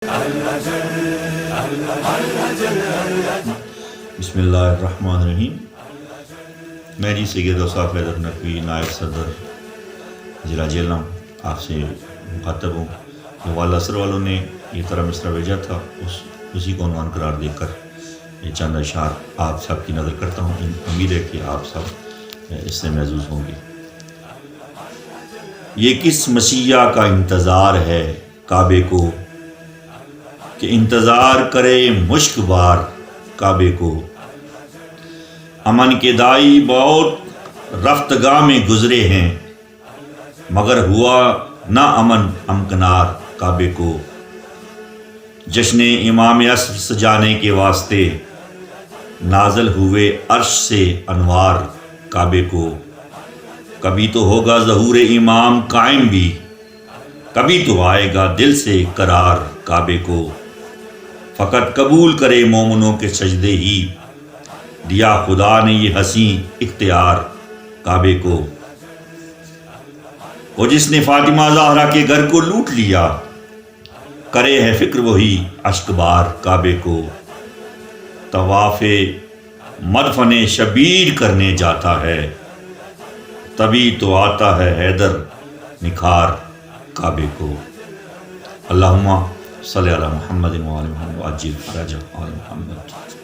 بسم اللہ الرحمن الرحیم۔ میں جی سید اوصاف حیدر نقوی، نائب صدر ضلع جہلم، آپ سے مخاطب ہوں۔ جو والا اثر والوں نے یہ طرح مصرع بھیجا تھا اسی کو عنوان قرار دے کر یہ چند اشعار آپ سب کی نظر کرتا ہوں۔ امید ہے کہ آپ سب اس سے محظوظ ہوں گے۔ یہ کس مسیح کا انتظار ہے کعبے کو، کہ انتظار کرے مشک بار کعبے کو۔ امن کے دائی بہت رفتگاہ میں گزرے ہیں، مگر ہوا نہ امن امکنار کعبے کو۔ جشن امام عصر سجانے کے واسطے نازل ہوئے عرش سے انوار کعبے کو۔ کبھی تو ہوگا ظہور امام قائم بھی، کبھی تو آئے گا دل سے قرار کعبے کو۔ فقط قبول کرے مومنوں کے سجدے ہی، دیا خدا نے یہ حسین اختیار کعبے کو۔ وہ جس نے فاطمہ زہرا کے گھر کو لوٹ لیا، کرے ہے فکر وہی اشک بار کعبے کو۔ طواف مدفن شبیر کرنے جاتا ہے، تبھی تو آتا ہے حیدر نکھار کعبے کو۔ اللہم صلی علی محمد وآل محمد وعجل فرج آل محمد۔